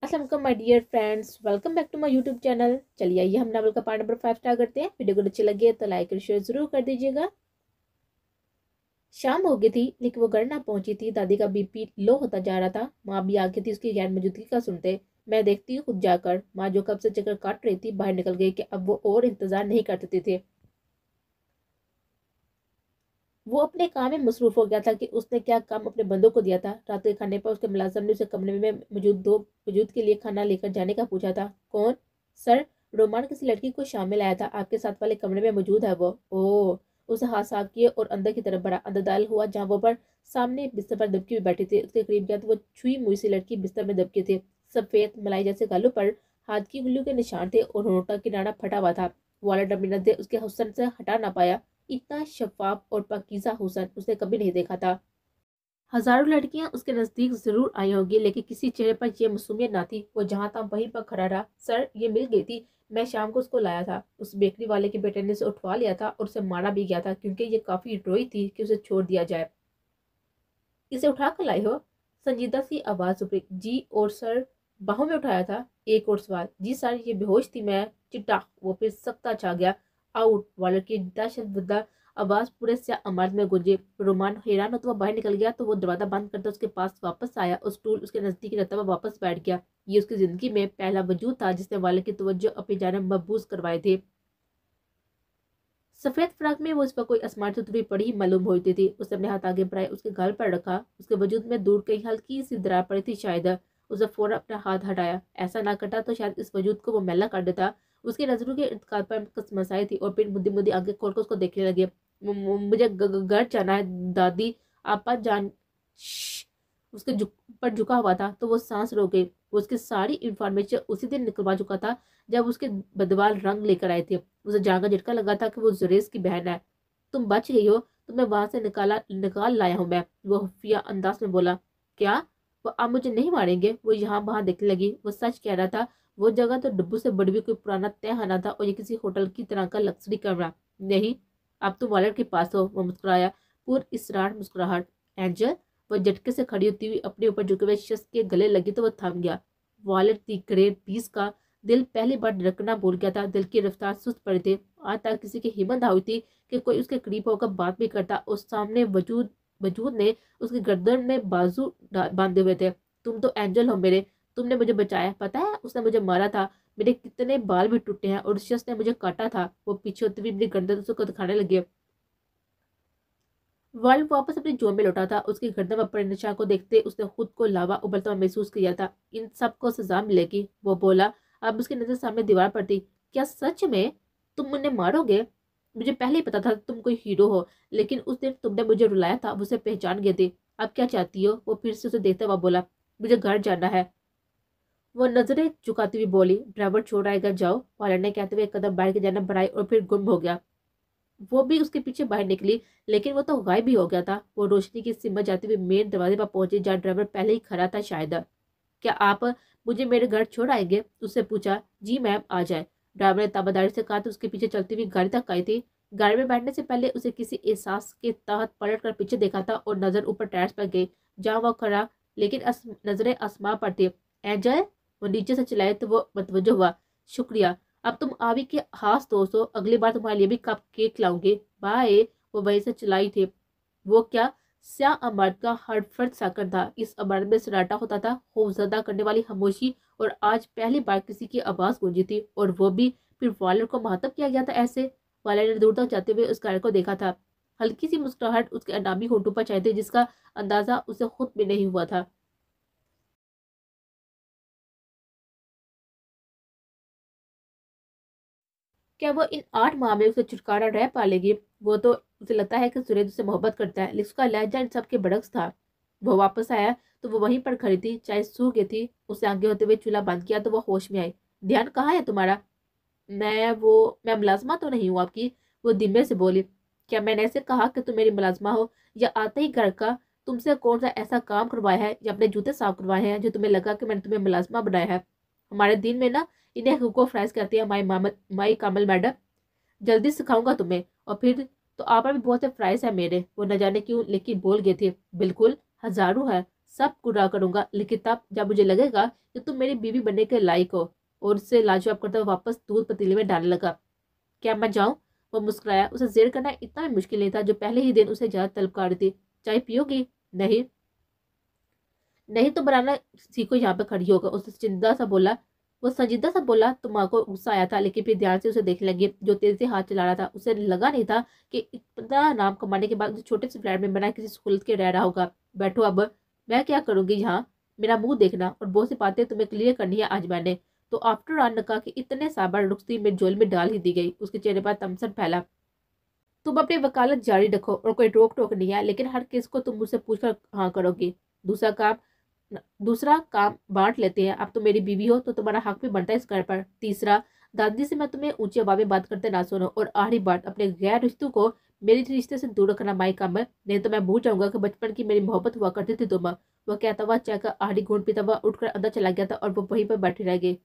السلام علیکم my dear friends, welcome back to my YouTube چینل۔ چلیے آئیے ہم ناول کا پارٹ نمبر 5 اسٹارٹ کرتے ہیں۔ ویڈیو کو اچھی لگے تو لائک اور شیئر ضرور کر دیجیے گا۔ شام ہو گئی تھی لیکن وہ گھر نہ پہنچی تھی۔ دادی کا بی پی لو ہوتا جا رہا تھا۔ ماں بھی آ گئی تھی اس کی غیر موجودگی کا سنتے۔ میں دیکھتی خود جا کر، ماں جو کب سے چکر کاٹ رہی تھی باہر نکل گئی کہ اب وہ اور انتظار نہیں کر سکتی تھی۔ وہ اپنے کام میں مصروف ہو گیا تھا کہ اس نے کیا کام اپنے بندوں کو دیا تھا۔ رات کے کھانے پر اس کے ملازم نے اسے کمرے میں وجود کے لیے کھانا لے کر جانے کا پوچھا تھا۔ کون؟ سر، رومان کسی لڑکی کو شام میں لایا تھا، آپ کے ساتھ والے کمرے میں موجود ہے وہ۔ اوہ! اسے ہاتھ صاف کیے اور اندر کی طرف بڑھا۔ اندر داخل ہوا جہاں وہ پر سامنے بستر پر دبکی ہوئی بیٹھی تھی۔ اس کے قریب گیا تو وہ چھوئی موئی سی لڑکی بستر میں دبکی تھی۔ سفید ملائی جیسے گالوں پر ہاتھ کی انگلیوں کے نشان تھے اور ہونٹ کا کنارہ پھٹا ہوا تھا۔ والد اپنی نظریں اس کے حسن سے ہٹا نہ پایا۔ اتنا شفاف اور پاکیزہ حسن اس نے کبھی نہیں دیکھا تھا۔ ہزاروں لڑکیاں اس کے نزدیک ضرور آئی ہوں گی لیکن کسی چہرے پر یہ معصومیت نہ تھی۔ وہ جہاں تھا وہیں پر کھڑا رہا۔ سر، یہ مل گئی تھی، میں شام کو اس کو لایا تھا۔ اس بیکری والے کے بیٹے نے اسے اٹھوا لیا تھا اور اسے مارا بھی گیا تھا کیونکہ یہ کافی روئی تھی کہ اسے چھوڑ دیا جائے۔ اسے اٹھا کر لائی ہو؟ سنجیدہ سی آواز ابھری۔ جی، اور سر؟ باہوں میں اٹھایا تھا؟ ایک اور سوال۔ جی سر، یہ بے ہوش تھی میں۔ چٹا! وہ پھر سکتا چھا گیا۔ آؤٹ! والر کی دہشت زدہ آواز پورے سیاہ عمارت میں گونجی۔ رومان حیران ہوتا ہوا باہر نکل گیا تو وہ دروازہ بند کرتا اس کے پاس واپس آیا اور اسٹول اس کے نزدیک رہتا ہوا واپس بیٹھ گیا۔ یہ اس کی زندگی میں پہلا وجود تھا جس نے والر کی توجہ اپنی جانب مبذول کروائی تھی۔ سفید فراق میں وہ اس پر کوئی آسمان سے اتری پڑی معلوم ہوتی تھی۔ اس نے اپنے ہاتھ آگے بڑھائے، اس کے گال پر رکھا۔ اس کے وجود میں دور کہیں ہلکی سی درار پڑی تھی شاید۔ اس نے فوراً اپنا ہاتھ ہٹایا۔ ایسا نہ کرتا تو شاید اس وجود کو وہ میلا کر دیتا۔ اس کی نظروں کے ارتقاء پر کسمسائی تھی اور پھر مدی مدی آنکھیں کھول کر اس کو دیکھنے لگے۔ مجھے گھر جانا ہے دادی، آپا جان۔ اس کے پر جھکا ہوا تھا تو وہ سانس روک گئی۔ وہ اس کی ساری انفارمیشن اسی دن نکلوا چکا تھا جب اس کے بدوال رنگ لے کر آئے تھے۔ اسے جان کا جھٹکا لگا تھا کہ وہ زریز کی بہن ہے۔ تم بچ گئی ہو، تمہیں وہاں سے نکال لایا ہوں میں، وہ خفیہ انداز میں بولا۔ کیا؟ وہ آپ مجھے نہیں ماریں گے؟ وہ یہاں وہاں دیکھنے لگی۔ وہ سچ کہہ رہا تھا۔ وہ جگہ تو ڈبو سے بڑی ہوئی کوئی پرانا تہخانہ تھا اور یہ کسی ہوٹل کی طرح کا لگژری کمرہ نہیں۔ اب تم والد کے پاس ہو، وہ مسکرایا، پر اسرار مسکراہٹ۔ اینجل! وہ جھٹکے سے کھڑی ہوتی ہوئی اپنے اوپر جھکے ہوئے شخص کے گلے لگی تو وہ تھم گیا۔ والد دی گریٹ بیس کا دل پہلی بار دھڑکنا بھول گیا تھا۔ دل کی رفتار سست پڑی تھی۔ آج تک کسی کی ہمت نہ ہوئی تھی کہ کوئی اس کے قریب ہو کر بات بھی کرتا۔ اس سامنے وجود نے اس کی گردن میں بازو باندھے ہوئے تھے۔ تم تو اینجل ہو میرے، تم نے مجھے بچایا، پتہ ہے اس نے مجھے مارا تھا، میرے کتنے بال بھی ٹوٹے ہیں، اور اس شخص نے مجھے کاٹا تھا۔ وہ پیچھے ہوتی ہوئی اپنی گردن اس کو دکھانے لگے۔ والد واپس اپنے جوڑ میں لوٹا تھا۔ اس کی گردن پر پڑے نشان کو دیکھتے اس نے خود کو لاوا ابلتا ہوا محسوس کیا تھا۔ ان سب کو سزا ملے گی، وہ بولا۔ اب اس کی نظر سامنے دیوار پر تھی۔ کیا سچ میں تم انہیں مارو گے؟ مجھے پہلے ہی پتا تھا تم کوئی ہیرو ہو، لیکن اس دن تم نے مجھے رلایا تھا، اسے پہچان گئے تھے۔ اب کیا چاہتی ہو؟ وہ پھر سے اسے دیکھتا ہوا بولا۔ مجھے گھر جانا ہے، وہ نظریں جھکاتی ہوئی بولی۔ ڈرائیور چھوڑ آئے گا، جاؤ، والد نے کہتے ہوئے قدم باہر کی جانب بڑھائے اور پھر گم ہو گیا۔ وہ بھی اس کے پیچھے باہر نکلی لیکن وہ تو غائب ہی ہو گیا تھا۔ وہ روشنی کی سمت جاتی ہوئی مین دروازے پر پہنچی جہاں ڈرائیور پہلے ہی کھڑا تھا شاید۔ کیا آپ مجھے میرے گھر چھوڑ آئیں گے؟ اس سے پوچھا۔ جی میم، آ جائے، ڈرائیور نے تابعداری سے کہا تو اس کے پیچھے چلتی ہوئی گاڑی تک آئی تھی۔ گاڑی میں بیٹھنے سے پہلے اسے کسی احساس کے تحت پلٹ کر پیچھے دیکھا تھا اور نظر اوپر ٹائرز پر گئی جہاں وہ کھڑا، لیکن نظریں آسمان پر تھی۔ اینجل! وہ نیچے سے چلائے تو وہ متوجہ ہوا۔ شکریہ، اب تم آوی کے خاص دوست ہو، اگلی بار تمہارے لیے بھی کپ کیک لاؤں گی، بائے۔ وہ وہیں سے چلائی تھی۔ وہ کیا سیاہ عمارت کا ہر فرد ساکر تھا۔ اس عمارت میں سناٹا ہوتا تھا، خوفزدہ کرنے والی خاموشی، اور آج پہلی بار کسی کی آواز گونجی تھی، اور وہ بھی پھر والر کو مخاطب کیا گیا تھا ایسے۔ والر نے دور تک جاتے ہوئے اس گاڑی کو دیکھا تھا۔ ہلکی سی مسکراہٹ اس کے انامی ہونٹوں پر چھائی تھی جس کا اندازہ اسے خود بھی نہیں ہوا تھا۔ کیا وہ ان 8 ماہ میں اسے چھٹکارا رہ پالے گی؟ وہ تو اسے لگتا ہے کہ سریج اسے محبت کرتا ہے، لیکن اس کا لہجہ ان سب کے برعکس تھا۔ وہ واپس آیا تو وہ وہیں پر کھڑی تھی، چائے سوکھ گئی تھی۔ اسے آگے ہوتے ہوئے چولہا بند کیا تو وہ ہوش میں آئی۔ دھیان کہاں ہے تمہارا؟ میں ملازمہ تو نہیں ہوں آپ کی، وہ دھیمے سے بولی۔ کیا میں نے ایسے کہا کہ تم میری ملازمہ ہو، یا آتے ہی گھر کا تم سے کون سا ایسا کام کروایا ہے یا اپنے جوتے صاف کروائے ہیں جو تمہیں لگا کہ میں نے تمہیں ملازمہ بنایا ہے؟ ہمارے دین میں نا انہیں حقوق و فرائض کہتے ہیں مائی کامل میڈم۔ جلدی سکھاؤں گا تمہیں، اور پھر تو آپ پر بھی بہت سے فرائض ہیں میرے، وہ نہ جانے کیوں لیکن بول گئے تھے۔ بالکل، ہزاروں ہے، सब पूरा करूंगा, लेकिन तब जब मुझे लगेगा कि तुम मेरी बीवी बनने के लायक हो। और उससे लाजवाब करता हुआ वापस दूध पतीले में डालने लगा। क्या मैं जाऊं? वो मुस्कुराया। उसे जेर करना इतना भी मुश्किल नहीं था जो पहले ही दिन उसे ज्यादा तलब रही थी। चाय पियोगी? नहीं। नहीं तो बनाना सीखो, यहाँ पे खड़ी होकर उसने चिंता सा बोला। वो संजीदा सा बोला तो माँ को गुस्सा आया था, लेकिन फिर ध्यान से उसे देखने लगी जो तेज से हाथ चला रहा था। उसे लगा नहीं था कि इतना नाम कमाने के बाद छोटे से फ्लैट में बना किसी सहूलत के रह रहा होगा। बैठो अब। मैं क्या करूंगी यहाँ? मेरा मुंह देखना और बहुत सी बातें तुम्हें क्लियर करनी है आज मैंने। तो आफ्टर ऑन ने कहा कि इतने साबर रुखती में जोल में डाल ही दी गई। उसके चेहरे पर तमसन फैला। तुम अपनी वकालत जारी रखो और कोई रोक टोक नहीं है, लेकिन हर केस को तुम मुझसे पूछकर हाँ करोगी। दूसरा काम दूसरा काम बांट लेते हैं। अब तो मेरी बीवी हो तो तुम्हारा हक भी बनता है इस घर पर। तीसरा, दादी से मैं तुम्हें ऊंची आवाज में बात करते ना सुनो। और आखिरी बात, अपने गैर रिश्तों को मेरे रिश्ते से दूर रखना माई काम है, नहीं तो मैं भूल जाऊंगा कि बचपन की मेरी मोहब्बत हुआ करती थी तुम। वह कहता हुआ चाय का आखिरी घूंट पीता हुआ उठकर अंदर चला गया था और वो वहीं पर बैठी रह गई।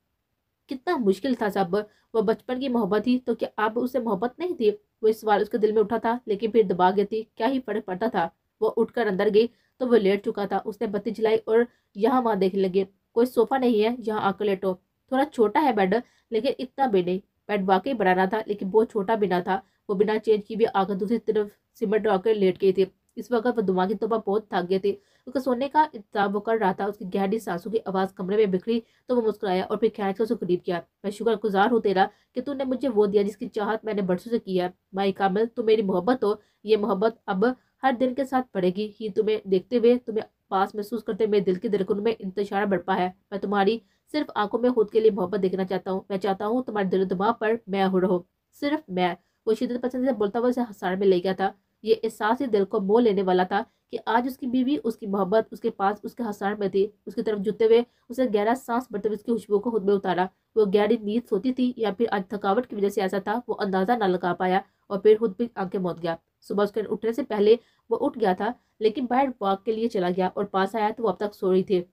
कितना मुश्किल था सब। वो बचपन की मोहब्बत थी तो क्या अब उससे मोहब्बत नहीं थी? वो इस सवाल उसके दिल में उठा था, लेकिन फिर दबा गई थी। क्या ही फर्क पड़ता था? वो उठकर अंदर गई तो वो लेट चुका था। उसने बत्ती जलाई और यहाँ वहां देखने लगे। कोई सोफा नहीं है, यहाँ आकर लेटो। थोड़ा छोटा है बेड, लेकिन इतना भी नहीं। बेड वाकई बनाना था, लेकिन बहुत छोटा भी ना था। वो बिना चेंज की भी आकर दूसरी तरफ सिमट आकर लेट गई थी। इस वक्त वो दिमागी तौर पर बहुत थक गई थी। उसका सोने का इंतजार वो कर रहा था। उसकी गहरी सांसों की आवाज कमरे में बिखरी तो वो मुस्कुराया और फिर खींच कर उसको करीब किया। मैं शुक्रगुजार हूँ तेरा कि तूने मुझे वो दिया जिसकी चाहत मैंने बरसों से की है। माई कामिल, तू मेरी मोहब्बत हो। ये मोहब्बत अब हर दिन के साथ बढ़ेगी ही। तुम्हें देखते हुए, तुम्हें पास महसूस करते मेरे दिल की धड़कनों में इंतशार बढ़ है। मैं तुम्हारी सिर्फ आंखों में खुद के लिए मोहब्बत देखना चाहता हूँ। मैं चाहता हूँ तुम्हारे दिल दिमाग पर मैं रहो, सिर्फ मैं। वो शिद्दत पसंद से बोलता हुआ उसे हंसाने में ले गया था। ये एहसास ही दिल को मोह लेने वाला था कि आज उसकी बीवी, उसकी मोहब्बत उसके पास उसके हंसाने में थी। उसकी तरफ जुते हुए उसे गहरा सांस भरते हुए उसकी खुशबू को खुद में उतारा। वो गहरी नींद सोती थी या फिर आज थकावट की वजह से ऐसा था, वो अंदाजा ना लगा पाया और फिर खुद भी आंखें मूंद गया। सुबह उसके उठने से पहले वो उठ गया था, लेकिन बाहर वॉक के लिए चला गया और पास आया तो वो अब तक सो रही थी।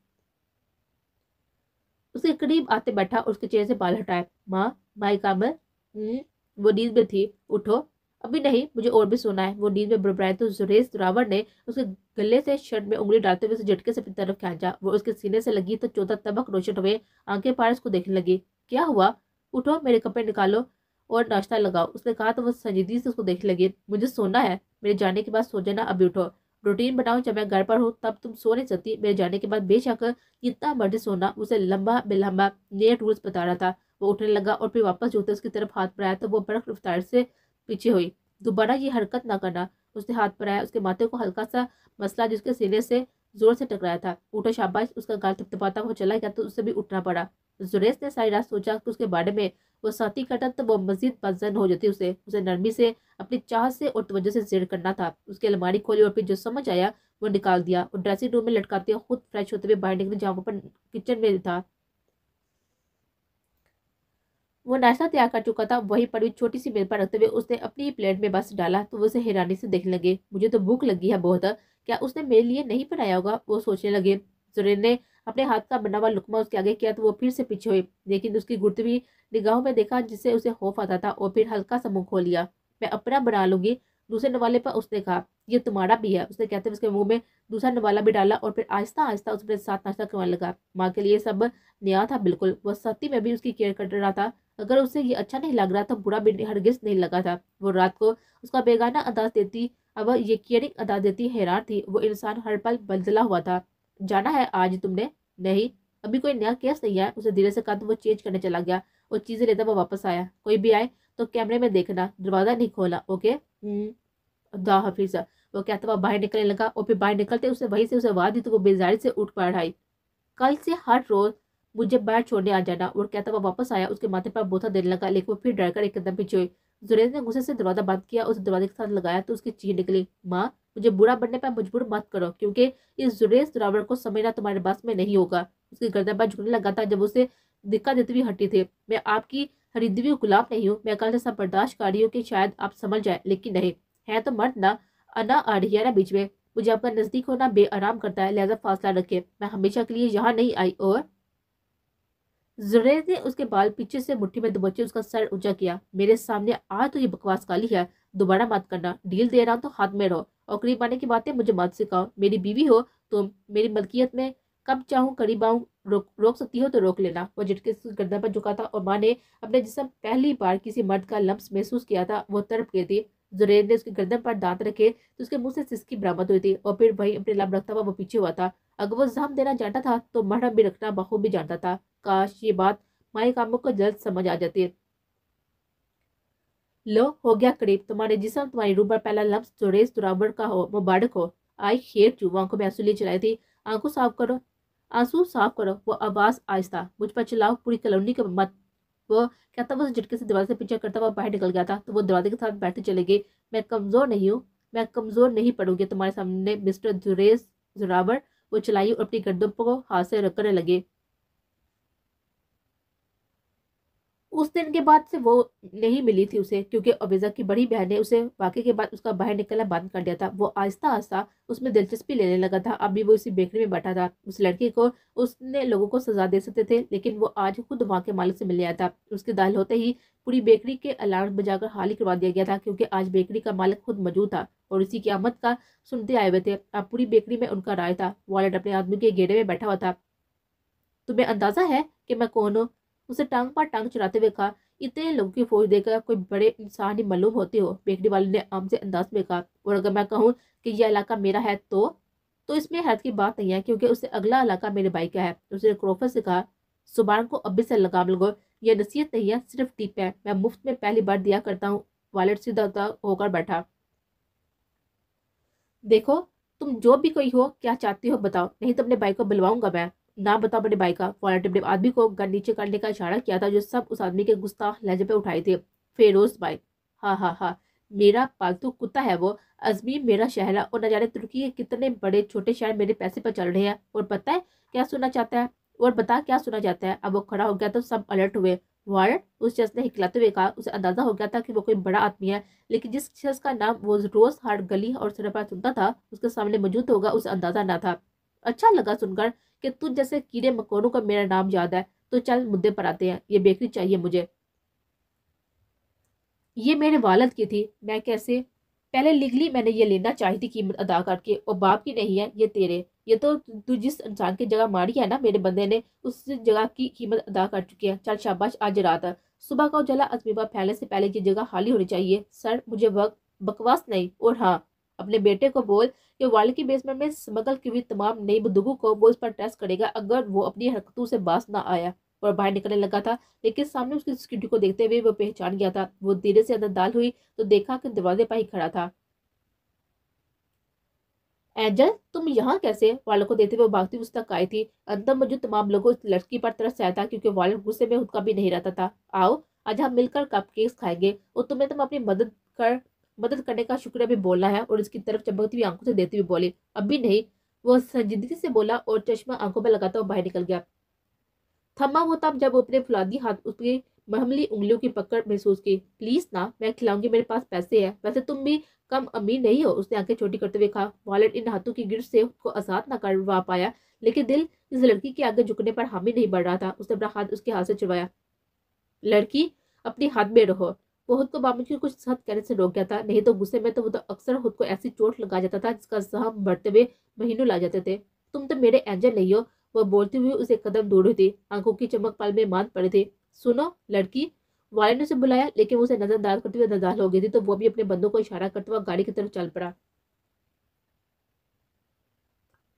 उसके करीब आते बैठा और उसके चेहरे से बाल हटाए। माँ, माई कामल। वो नींद में थी। उठो। अभी नहीं, मुझे और भी सोना है। वो नींद में बुड़बुड़ाए तो जुरेज रावण ने उसके गले से शर्ट में उंगली डालते हुए उसे झटके से अपनी तरफ खींचा। वो उसके सीने से लगी तो 14 तबक रोशन हुए आंखें फाड़ उसको देखने लगी। क्या हुआ? उठो, मेरे कपड़े निकालो और नाश्ता लगाओ, उसने कहा तो वो संजीदगी से उसको देखने लगी। मुझे सोना है। मेरे जाने के बाद सो जाना, अभी उठो। रूटीन बनाओ, जब मैं घर पर हूँ तब तुम सो नहीं सकती। मेरे जाने के बाद बेशक जितना मर्जी सोना। उसे लंबा बेलंबा नए रूल्स बता रहा था। वो उठने लगा और फिर वापस जूते उसकी तरफ हाथ बढ़ाया तो वो बड़क रफ्तार से पीछे हुई। दोबारा ये हरकत ना करना। उसने हाथ बढ़ाया, उसके माथे को हल्का सा मसला जिसके सीने से जोर से टकराया था। उठो शाबाश। उसका गाल थपथपाता हुआ चला गया तो उसे भी उठना पड़ा। जुरेश ने सारी रात सोचा कि उसके बारे में वो साथी करता तो वो मजीद पसंद हो जाती उसे नरमी से, अपनी चाह से और तवज्जो से जेर करना था। उसकी अलमारी खोली और फिर जो समझ आया वो निकाल दिया और ड्रेसिंग रूम में लटकाते हुए खुद फ्रेश होते हुए बाहर निकले जहाँ वो अपन किचन में था। वो नाश्ता तैयार कर चुका था। वहीं पर भी छोटी सी मेज पर रखते हुए उसने अपनी ही प्लेट में बस डाला तो वो उसे हैरानी से देखने लगे। मुझे तो भूख लगी है बहुत। क्या उसने मेरे लिए नहीं बनाया होगा? वो सोचने लगे। जुरेन ने अपने हाथ का बना हुआ लुकमा उसके आगे किया तो वो फिर से पीछे हुई, लेकिन उसकी घुटती हुई निगाहों में देखा जिससे उसे खौफ आता था और फिर हल्का सा मुंह खोल लिया। मैं अपना बना लूंगी। दूसरे नवाले पर उसने कहा। ये तुम्हारा भी है, उसने कहते हुए उसके मुंह में दूसरा नवाला भी डाला और फिर आहिस्ता आहिस्ता उसके साथ नाश्ता करवाने लगा। माँ के लिए सब नया था बिल्कुल। वह सती में भी उसकी केयर कर रहा था। अगर उसे ये अच्छा नहीं लग रहा तो बुरा भी हरगिज नहीं लगा था। वो रात को उसका बेगाना अंदाज देती, अब ये केयरिंग अंदाज देती हैरान थी। वो इंसान हर पल बदला हुआ था। जाना है आज तुमने? नहीं, अभी कोई नया केस नहीं है, उसे धीरे से कहा तो वो चेंज करने चला गया और चीजें लेता वो वापस आया। कोई भी आए तो कैमरे में देखना, दरवाजा नहीं खोला, ओके? खुदा हाफिज। वो कहता हुआ बाहर निकलने लगा और फिर बाहर निकलते उसे वहीं से उसे आवाज दी तो वो बेजारी से उठ पड़ आई। कल से हर रोज मुझे बाहर छोड़ने आ जाना। और कहता हुआ वापस आया। उसके माथे पर बोथा देने लगा, लेकिन वो फिर डरकर एक कदम पीछे हुई। जुरेज ने गुस्से से दरवाजा बंद किया, उस दरवाजे के साथ लगाया तो उसकी चीख निकली। माँ, मुझे बुरा बनने पर मजबूर मत करो, क्योंकि इस जुरेज द्रावड़ को समझना तुम्हारे बस में नहीं होगा। उसकी गर्दन पर झुकने लगा था जब उसे दिक्कत देती हुई हटी थी। मैं आपकी खरीदी हुई गुलाब नहीं हूँ। मैं कल से सब बर्दाश्त कर रही हूँ कि शायद आप समझ जाए, लेकिन नहीं है तो मर्द ना। अना आ रही है ना बीच में। मुझे आपका नजदीक होना बेआराम करता है, लिहाजा फासला रखे। मैं हमेशा के लिए यहाँ नहीं आई। और जुरैज ने उसके बाल पीछे से मुट्ठी में दबोचे उसका सर ऊंचा किया। मेरे सामने आज तो ये बकवास काली है, दोबारा मत करना। डील दे रहा हूं तो हाथ में रहो और करीब आने की बातें मुझे मत सिखाओ। मेरी बीवी हो तुम मेरी मलकियत में कब चाहूँ करीब आऊँ, रोक सकती हो तो रोक लेना। वो झटके से गर्दन पर झुका था और माँ ने अपने जिस्म पहली बार किसी मर्द का लम्स महसूस किया था। वो तड़प गई थी। जुरैर ने उसकी गर्दन पर दांत रखे तो उसके मुंह से सिसकी बरामद हुई थी और फिर वही अपने लब रखता हुआ वो पीछे हुआ था। अगर वो जाम देना जानता था तो मरहम भी रखना बखूबी जानता था। काश ये बात माए कामों को जल्द समझ आ जाती। लो हो गया करीब, तुम्हारे जिस्म तुम्हारी रूह पर पहला लफ्ज जुरेज दुरावर का हो, मुबारक हो। I hate you. आंखों में आंसू लिए चलाई थी। आंखों साफ करो, आंसू साफ करो। वो आवाज आहिस्ता, मुझ पर चलाओ, पूरी कॉलोनी के मत। वो कहता वो झटके से दरवाजे से पीछे करता हुआ बाहर निकल गया था तो वो दरवाजे के साथ बैठे चले गए। मैं कमजोर नहीं हूँ, मैं कमजोर नहीं पड़ूंगी तुम्हारे सामने मिस्टर जुरेज जुरावर। वो चलाई और अपनी गर्दन को हाथ से रखने लगे। उस दिन के बाद से वो नहीं मिली थी उसे, क्योंकि अबेजा की बड़ी बहन ने उसे वाकई के बाद उसका बाहर निकलना बंद कर दिया था। वो आहिस्ता आहिस्ता उसमें दिलचस्पी लेने लगा था। अभी वो इसी बेकरी में बैठा था। उस लड़की को उसने लोगों को सजा दे सकते थे, लेकिन वो आज खुद वहां के मालिक से मिलने आया था। उसके दाखिल होते ही पूरी बेकरी के अलार्म बजाकर हाल ही करवा दिया गया था, क्योंकि आज बेकरी का मालिक खुद मौजूद था और इसी की आमद का सुनते आए हुए थे। अब पूरी बेकरी में उनका राय था। वॉलेट अपने आदमी के घेरे में बैठा हुआ था। तुम्हें अंदाजा है कि मैं कौन हूँ? उसे टांग पर टांग चढ़ाते हुए कहा। इतने लोगों की फौज देखकर कोई बड़े इंसान ही मालूम होते हो, बेकरी वाले ने आम से अंदाज में कहा। और अगर मैं कहूँ कि यह इलाका मेरा है तो इसमें हैरत की बात नहीं है, क्योंकि उससे अगला इलाका मेरे भाई का है। उसने क्रोफर से कहा। सुबान को अभी से लगाम लगो। यह नसीहत नहीं है, सिर्फ टिप है। मैं मुफ्त में पहली बार दिया करता हूँ। वालेट सीधा होकर बैठा। देखो, तुम जो भी कोई हो, क्या चाहती हो बताओ, नहीं तो अपने भाई को बुलवाऊंगा मैं। ना बताओ अपने भाई का। वॉलेट ने आदमी को गन नीचे करने का इशारा किया था, जो सब उस आदमी के गुस्ताख लहजे पे उठाए थे। फेरोज भाई। हाँ हाँ हाँ, मेरा पालतू कुत्ता है वो। अजमी मेरा शहर है और न जाने तुर्की के कितने बड़े छोटे शहर मेरे पैसे पर चल रहे हैं। और पता है क्या सुनना चाहता है? और बता क्या सुनना चाहता है? अब वो खड़ा हो गया तो सब अलर्ट हुए। वॉलेट, उस शख्स ने हिकलाते हुए कहा। उसे अंदाजा हो गया था कि वो कोई बड़ा आदमी है, लेकिन जिस शख्स का नाम वो रोज हर गली और सड़क पर सुनता था उसके सामने मौजूद होगा, उसे अंदाजा ना था। अच्छा लगा सुनकर कि तुझ जैसे कीड़े मकोड़ों का मेरा नाम याद है। तो चल मुद्दे पर आते हैं। ये बेकरी चाहिए मुझे। ये मेरे वालिद की थी। मैं कैसे? पहले लीगली मैंने ये लेना चाही थी कीमत अदा करके, और बाप की नहीं है ये तेरे। ये तो तू जिस इंसान की जगह मारी है ना मेरे बंदे ने, उस जगह की कीमत अदा कर चुकी है। चल शाबाश, आज रात है। सुबह का उजाला अजमीबा फैलने से पहले ये जगह खाली होनी चाहिए। सर मुझे वक्त बकवास नहीं। और हाँ, अपने बेटे को बोल कि वाली की बेसमेंट में स्मगल की हुई तमाम नई बंदूकों को वो इस पर टेस्ट करेगा अगर वो अपनी हरकतों से बाज ना आया। और बाहर निकलने लगा था, लेकिन सामने उसकी सिक्योरिटी को देखते हुए वो पहचान गया था। वो धीरे से अंदर दाल हुई तो देखा कि दरवाजे पर ही खड़ा था। एंजल, तुम यहाँ कैसे? वालों को देते हुए भागती उस तक आई थी। अंदर मौजूद तमाम लोगों इस लड़की पर तरस आया था, क्योंकि वालिद गुस्से में उनका भी नहीं रहता था। आओ, आज हम मिलकर कपकेक्स खाएंगे और तुम्हें तुम अपनी मदद करने का शुक्रिया भी बोलना है। और इसकी तरफ चमकती हुई आंखों से देती हुई बोली। अभी नहीं, वो संजीदगी से बोला और चश्मा आंखों में लगाता हुआ बाहर निकल गया। थमा वो तब जब वो अपने फुलादी हाथ उसकी महमली उंगलियों की पकड़ महसूस की। प्लीज ना, मैं खिलाऊंगी, मेरे पास पैसे है। वैसे तुम भी कम अमीर नहीं हो, उसने आंखें छोटी करते हुए कहा। वॉलेट इन हाथों की गिरफ्त से उसको आजाद न करवा पाया, लेकिन दिल इस लड़की के आगे झुकने पर हामी नहीं बढ़ रहा था। उसने अपना हाथ उसके हाथ से छुड़वाया। लड़की, अपनी हाथ में रहो। वो खुद को बाबूजी कुछ सख्त कहने से रोक गया था, नहीं तो गुस्से में तो वो तो अक्सर खुद को ऐसी चोट लगा जाता था जिसका जख्म बढ़ते हुए महीनों ला जाते थे। तुम तो मेरे एंजल नहीं हो। वह बोलती हुई उसे कदम दूर हुई थी। आंखों की चमक पल में मांद पड़ी थी। सुनो लड़की, वाले ने उसे बुलाया, लेकिन वो उसे नजरअंदाज करते हुए नदाल हो गई थी, तो वो भी अपने बंदों को इशारा करते हुए गाड़ी की तरफ चल पड़ा।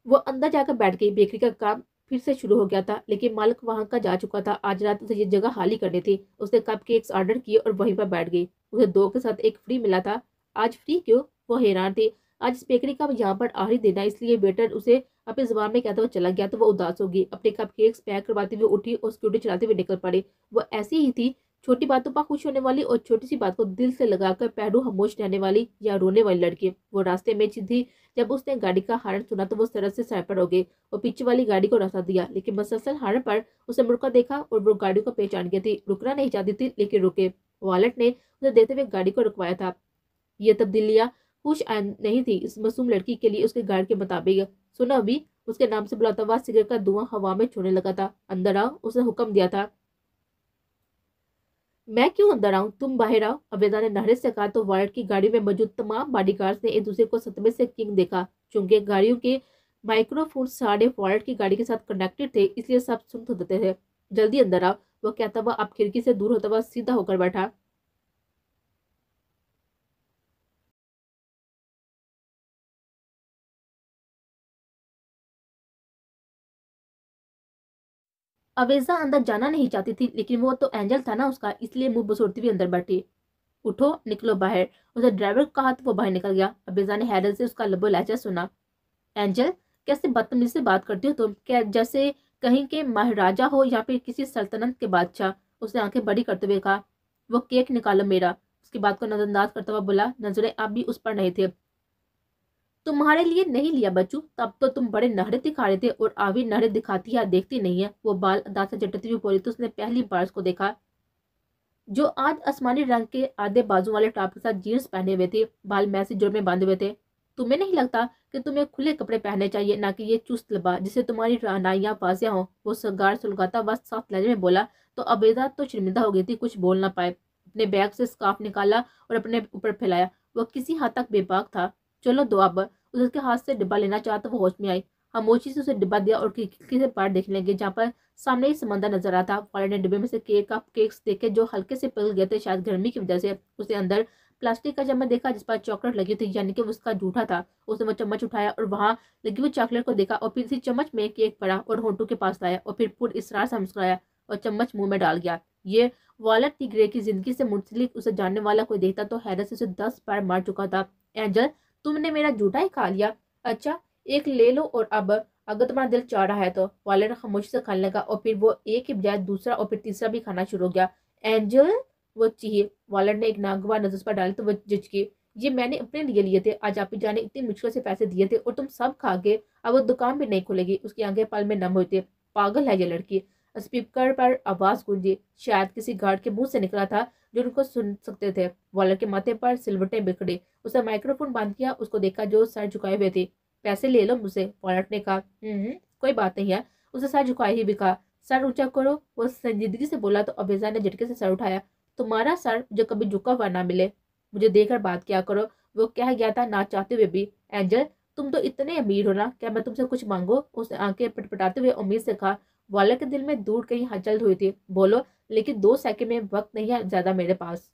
वो अंदर जाकर बैठ गई। बेकरी का काम फिर से शुरू हो गया था, लेकिन मालिक वहां का जा चुका था। आज रात उसे ये जगह खाली करनी थी। उसने कप केक्स ऑर्डर किए और वहीं पर बैठ गई। उसे दो के साथ एक फ्री मिला था। आज फ्री क्यों? वो हैरान थी। आज इस बेकरी का यहाँ पर आखिरी दिन है, इसलिए वेटर उसे अपने जुबान में कहता हुआ चला गया तो वो उदास होगी। अपने कप केक्स पैक करवाते हुए उठी और स्कूटी चलाते हुए निकल पड़ी। वो ऐसी ही थी, छोटी बातों पर खुश होने वाली और छोटी सी बात को दिल से लगाकर पहलू खामोश रहने वाली या रोने वाली लड़की। वो रास्ते में थी जब उसने गाड़ी का हॉर्न सुना तो वो सड़क से सैपर हो गई और पीछे वाली गाड़ी को रास्ता दिया, लेकिन मुसलसल हॉर्न पर उसे मुड़कर देखा और वो गाड़ी को पहचान गई थी। रुकना नहीं चाहती थी, लेकिन रुके। वॉलेट ने उसे देते हुए गाड़ी को रुकवाया था। ये तब्दीलियां खुश नहीं थी इस मासूम लड़की के लिए। उसके गार्ड के मुताबिक सुनो अभी, उसके नाम से बुलाता हुआ सिगरेट का धुआं हवा में छोड़ने लगा था। अंदर आओ, उसने हुक्म दिया था। मैं क्यों अंदर आऊं? तुम बाहर आओ, अबेदा ने नहरे से कहा। तो वार्ड की गाड़ी में मौजूद तमाम बॉडीगार्ड्स ने एक दूसरे को सदमे से किंग देखा। चूंकि गाड़ियों के माइक्रो फोन सारे वॉलेट की गाड़ी के साथ कनेक्टेड थे, इसलिए सब सुन तो देते थे। जल्दी अंदर आओ, वो कहता हुआ अब खिड़की से दूर होता हुआ सीधा होकर बैठा। अवेजा अंदर जाना नहीं चाहती थी, लेकिन वो तो एंजल था ना उसका, इसलिए मुंह बसोड़ती हुई अंदर बैठी। उठो, निकलो बाहर। उसे ड्राइवर को कहा तो वो बाहर निकल गया। अवेजा ने हैरत से उसका लबो लहजा सुना। एंजल, कैसे बदतमीजी से बात करती हो तुम, क्या जैसे कहीं के महाराजा हो या फिर किसी सल्तनत के बादशाह। उसने आंखें बड़ी करते हुए कहा। वो केक निकालो मेरा। उसकी बात को नजरअंदाज करता हुआ बोला। नजरें अब भी उस पर नहीं थे। तुम्हारे लिए नहीं लिया बच्चू, तब तो तुम बड़े नखरे दिखा रहे थे, और अभी नखरे दिखाती है देखती नहीं है। वो बाल दांत से चटती हुई बोली तो उसने पहली बार उसको देखा, जो आज आसमानी रंग के आधे बाजू वाले टॉप के साथ जीन्स पहने हुए थे, बाल मैसी जोड़ में बांधे हुए थे। तुम्हें नहीं लगता कि तुम्हें खुले कपड़े पहनने चाहिए, ना कि ये चुस्त लिबास जिससे तुम्हारी रानाइयां वाजिया हो। वो सगार सुलगाता हुआ साफ लहजे में बोला तो अबेदा तो शर्मिंदा हो गई थी, कुछ बोल ना पाए। अपने बैग से स्कार्फ निकाला और अपने ऊपर फैलाया। वो किसी हद तक बेबाक था। चलो दो अब। उसके हाथ से डिब्बा लेना चाहा तो वो होश में आई। खामोशी से उसे डिब्बा दिया और खिड़की से बाहर देखने लगे, जहाँ पर सामने ही समंदर नजर आता। वाले ने डिब्बे में से केक्स देखे जो हल्के से पिघल गए थे, शायद गर्मी की वजह से। उसे अंदर प्लास्टिक का चम्मच देखा जिस पर चॉकलेट लगी थी, यानी कि उसका जूठा था। उसने वो चम्मच उठाया और वहां लगी हुई चॉकलेट को देखा, और फिर इसी चम्मच में केक पड़ा और होंठों के पास लाया, और फिर पूरी इसरार से मुस्कुराया और चम्मच मुंह में डाल गया। ये वॉलेट की ग्रे की जिंदगी से मुंसलिक उसे जानने वाला कोई देखता तो हैरत से उसे 10 बार मार चुका था। एंजल, तुमने मेरा जूठा ही खा लिया। अच्छा, एक ले लो, और अब अगर तुम्हारा दिल चाह रहा है तो। वाले ने खामोशी से खाने लगा, और फिर वो एक के बजाय दूसरा और फिर तीसरा भी खाना शुरू हो गया। एंजल, वो चाहिए। वालर ने एक नागवार नजर पर डाली तो वो झिझकी। ये मैंने अपने लिए लिए थे, आज आप ही जाने इतनी मुश्किल से पैसे दिए थे, और तुम सब खा गए। अब वो दुकान भी नहीं खुलेगी। उसकी आंखें पल में नम हुई थी। पागल है ये लड़की। स्पीकर पर आवाज गूंजी, शायद किसी गार्ड के मुंह से निकला था जो उनको सुन सकते थे। वालर के माथे पर सिलवटें बिखड़ी। उसने माइक्रोफोन बंद किया, उसको देखा जो सर झुकाए हुए थे। पैसे ले लो मुझसे, वॉलेट ने कहा। कोई बात नहीं है। उसे सर झुकाए ही भी कहा। सर ऊंचा करो, वो संजीदगी से बोला तो अबेजा ने झटके से सर उठाया। तुम्हारा सर जो कभी झुका हुआ ना मिले। मुझे देखकर बात किया करो, वो कह गया था ना चाहते हुए भी। एंजल, तुम तो इतने अमीर हो ना, क्या मैं तुमसे कुछ मांगो? उसने आंखें पटपटाते हुए उम्मीद से कहा। वाला के दिल में दूर कहीं हलचल हुई थी। बोलो, लेकिन 2 सेकंड में वक्त नहीं है ज्यादा मेरे पास।